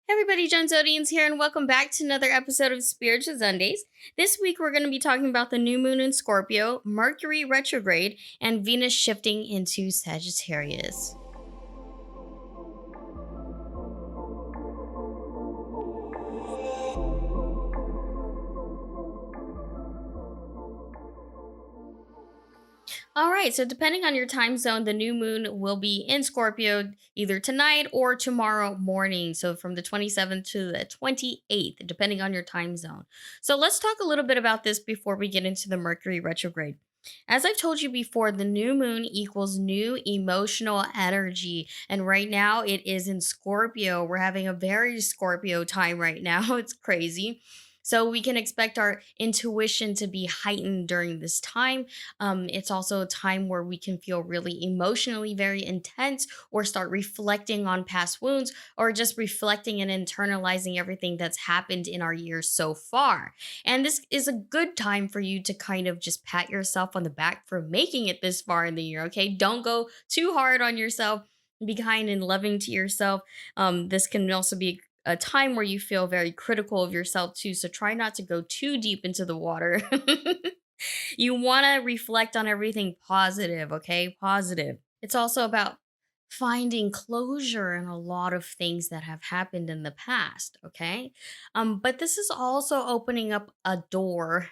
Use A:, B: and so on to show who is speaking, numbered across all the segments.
A: Hey everybody, Joan Zodianz here, and welcome back to another episode of Spiritual Zundayz. This week we're going to be talking about the new moon in Scorpio, Mercury retrograde, and Venus shifting into Sagittarius. All right, so depending on your time zone, the new moon will be in Scorpio either tonight or tomorrow morning. So from the 27th to the 28th, depending on your time zone. So let's talk a little bit about this before we get into the Mercury retrograde. As I've told you before, the new moon equals new emotional energy. And right now it is in Scorpio. We're having a very Scorpio time right now. It's crazy. So we can expect our intuition to be heightened during this time. It's also a time where we can feel really emotionally very intense or start reflecting on past wounds or just reflecting and internalizing everything that's happened in our years so far. And this is a good time for you to kind of just pat yourself on the back for making it this far in the year, okay? Don't go too hard on yourself. Be kind and loving to yourself. This can also be a time where you feel very critical of yourself too. So try not to go too deep into the water. You want to reflect on everything positive, okay? Positive. It's also about finding closure in a lot of things that have happened in the past, okay? But this is also opening up a door,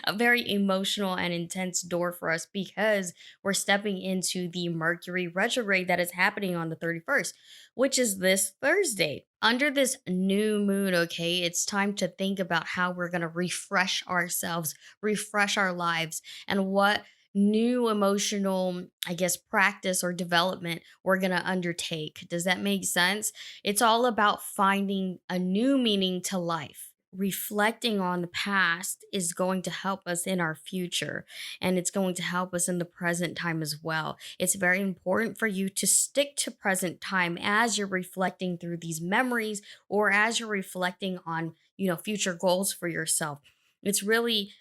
A: a very emotional and intense door for us because we're stepping into the Mercury retrograde that is happening on the 31st, which is this Thursday. Under this new moon, okay, it's time to think about how we're going to refresh ourselves, refresh our lives, and what new emotional, I guess, practice or development we're going to undertake. Does that make sense? It's all about finding a new meaning to life. Reflecting on the past is going to help us in our future, and it's going to help us in the present time as well. It's very important for you to stick to present time as you're reflecting through these memories or as you're reflecting on, future goals for yourself. It's really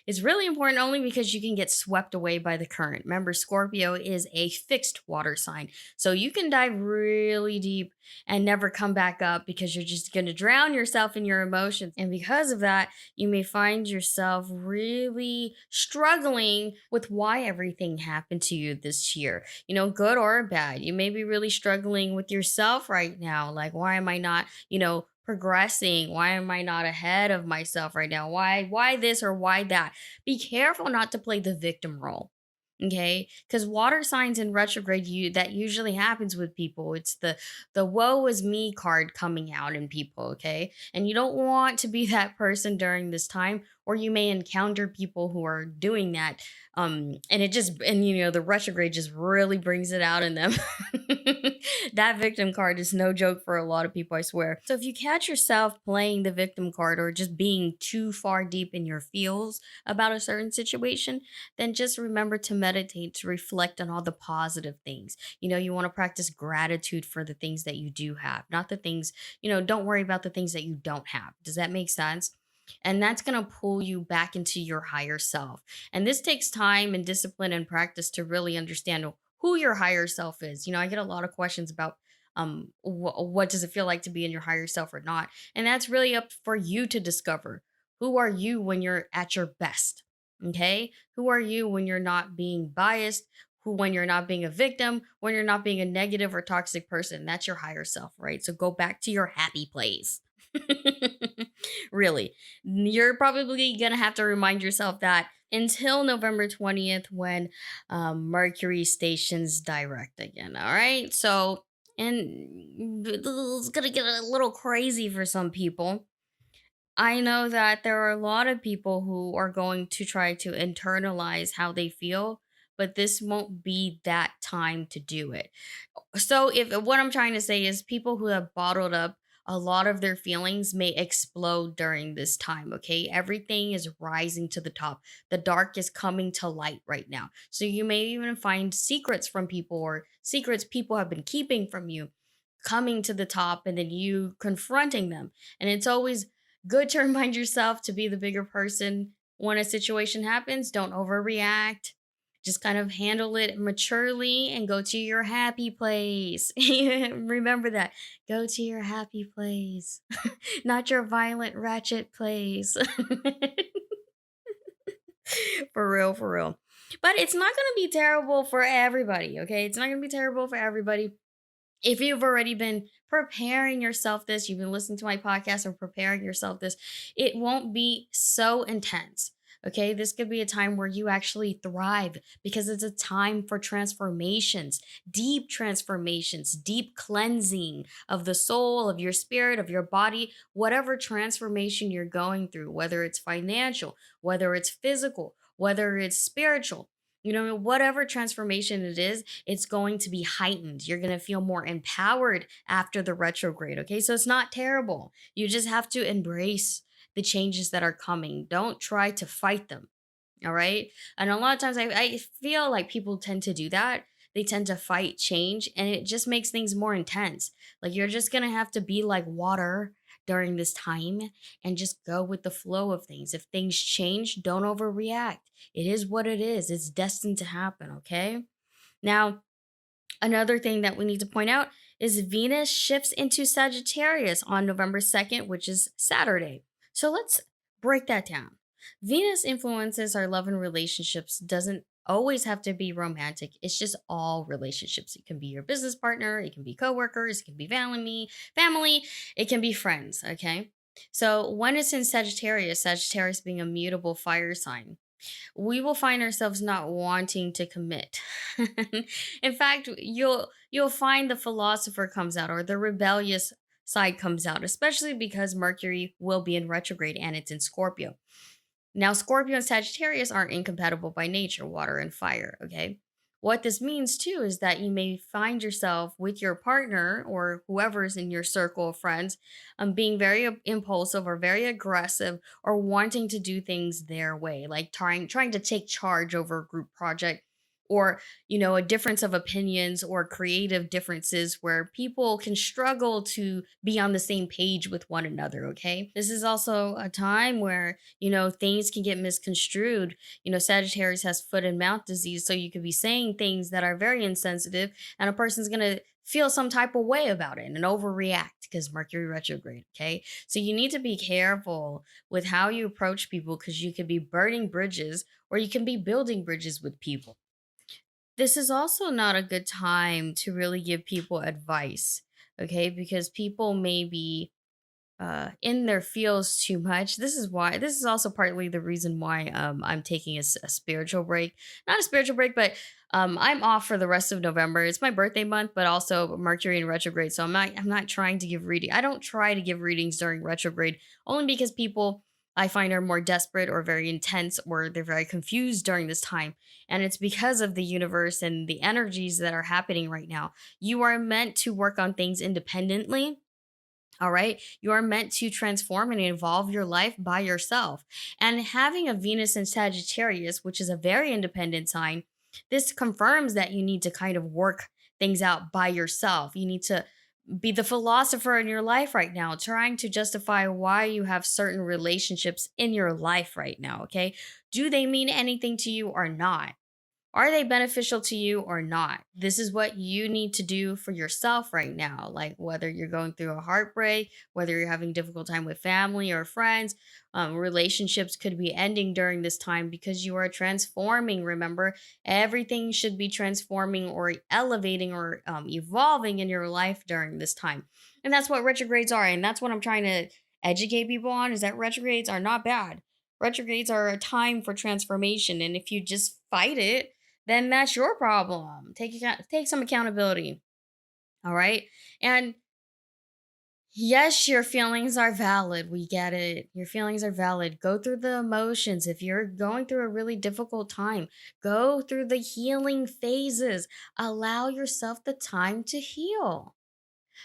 A: it's really important only because you can get swept away by the current. Remember, Scorpio is a fixed water sign. So you can dive really deep and never come back up because you're just going to drown yourself in your emotions. And because of that, you may find yourself really struggling with why everything happened to you this year, good or bad. You may be really struggling with yourself right now. Like, why am I not, progressing? Why am I not ahead of myself right now? Why this or why that? Be careful not to play the victim role. Okay, because water signs in retrograde, that usually happens with people. It's the woe is me card coming out in people. Okay, and you don't want to be that person during this time, or you may encounter people who are doing that. And it just and the retrograde just really brings it out in them. That victim card is no joke for a lot of people, I swear. So if you catch yourself playing the victim card or just being too far deep in your feels about a certain situation, then just remember to meditate, to reflect on all the positive things. You want to practice gratitude for the things that you do have, not the things, don't worry about the things that you don't have. Does that make sense? And that's going to pull you back into your higher self. And this takes time and discipline and practice to really understand who your higher self is. I get a lot of questions about what does it feel like to be in your higher self or not? And that's really up for you to discover. Who are you when you're at your best? Okay? Who are you when you're not being biased? Who when you're not being a victim, when you're not being a negative or toxic person? That's your higher self, right? So go back to your happy place. Really. You're probably going to have to remind yourself that until November 20th when Mercury stations direct again. All right. So, and it's going to get a little crazy for some people. I know that there are a lot of people who are going to try to internalize how they feel, but this won't be that time to do it. So if what I'm trying to say is people who have bottled up a lot of their feelings may explode during this time, okay? Everything is rising to the top. The dark is coming to light right now. So you may even find secrets from people or secrets people have been keeping from you coming to the top and then you confronting them. And it's always good to remind yourself to be the bigger person when a situation happens. Don't overreact. Just kind of handle it maturely and go to your happy place. Remember that. Go to your happy place, not your violent, ratchet place. For real, for real. But it's not going to be terrible for everybody, okay? It's not going to be terrible for everybody. If you've already been preparing yourself this, you've been listening to my podcast or preparing yourself this, it won't be so intense. Okay, this could be a time where you actually thrive because it's a time for transformations, deep cleansing of the soul, of your spirit, of your body, whatever transformation you're going through, whether it's financial, whether it's physical, whether it's spiritual. Whatever transformation it is, it's going to be heightened. You're going to feel more empowered after the retrograde. Okay. So it's not terrible. You just have to embrace the changes that are coming. Don't try to fight them. All right. And a lot of times I feel like people tend to do that. They tend to fight change and it just makes things more intense. Like you're just going to have to be like water during this time and just go with the flow of things. If things change, don't overreact. It is what it is. It's destined to happen. Okay. Now, another thing that we need to point out is Venus shifts into Sagittarius on November 2nd, which is Saturday. So let's break that down. Venus influences our love and relationships, doesn't always have to be romantic. It's just all relationships. It can be your business partner, it can be coworkers, it can be family, it can be friends, okay? So when it's in Sagittarius, Sagittarius being a mutable fire sign, we will find ourselves not wanting to commit. In fact, you'll find the philosopher comes out or the rebellious side comes out, especially because Mercury will be in retrograde and it's in Scorpio. Now, Scorpio and Sagittarius aren't incompatible by nature, water and fire, okay? What this means too is that you may find yourself with your partner or whoever's in your circle of friends being very impulsive or very aggressive or wanting to do things their way, like trying to take charge over a group project or a difference of opinions or creative differences where people can struggle to be on the same page with one another. Okay, this is also a time where things can get misconstrued. Sagittarius has foot and mouth disease, so you could be saying things that are very insensitive and a person's gonna feel some type of way about it and overreact because Mercury retrograde. Okay, so you need to be careful with how you approach people because you could be burning bridges or you can be building bridges with people. This is also not a good time to really give people advice, okay? Because people may be in their feels too much. This is also partly the reason why I'm taking a spiritual break. Not a spiritual break, but I'm off for the rest of November. It's my birthday month, but also Mercury in retrograde. So I'm not trying to give reading. I don't try to give readings during retrograde only because people I find are more desperate or very intense or they're very confused during this time. And it's because of the universe and the energies that are happening right now. You are meant to work on things independently. All right. You are meant to transform and evolve your life by yourself. And having a Venus in Sagittarius, which is a very independent sign, this confirms that you need to kind of work things out by yourself. You need to be the philosopher in your life right now, trying to justify why you have certain relationships in your life right now. Okay. Do they mean anything to you or not? Are they beneficial to you or not? This is what you need to do for yourself right now. Like whether you're going through a heartbreak, whether you're having difficult time with family or friends, relationships could be ending during this time because you are transforming. Remember, everything should be transforming or elevating or evolving in your life during this time. And that's what retrogrades are. And that's what I'm trying to educate people on is that retrogrades are not bad. Retrogrades are a time for transformation. And if you just fight it, then that's your problem. Take some accountability. All right. And yes, your feelings are valid. We get it. Your feelings are valid. Go through the emotions. If you're going through a really difficult time, go through the healing phases. Allow yourself the time to heal.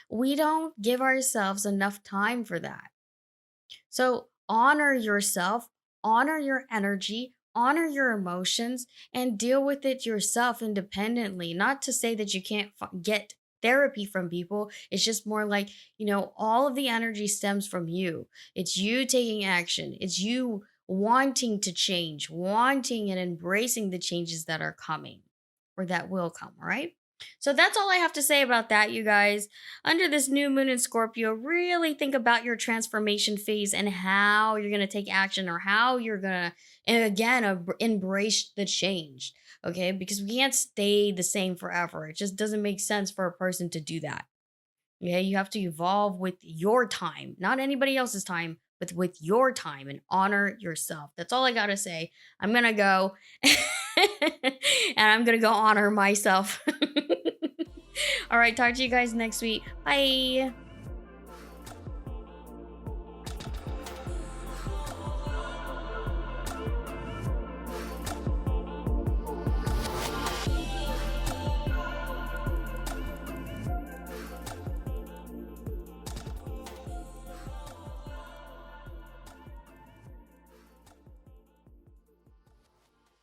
A: We don't give ourselves enough time for that. So honor yourself, honor your energy, honor your emotions, and deal with it yourself independently. Not to say that you can't get therapy from people. It's just more like, all of the energy stems from you. It's you taking action, it's you wanting to change, wanting and embracing the changes that are coming or that will come, all right? So that's all I have to say about that, you guys. Under this new moon in Scorpio, really think about your transformation phase and how you're going to take action or how you're going to, and again, embrace the change, okay? Because we can't stay the same forever. It just doesn't make sense for a person to do that. Yeah, you have to evolve with your time, not anybody else's time, but with your time and honor yourself. That's all I got to say. I'm going to go and I'm going to go honor myself. All right, talk to you guys next week. Bye.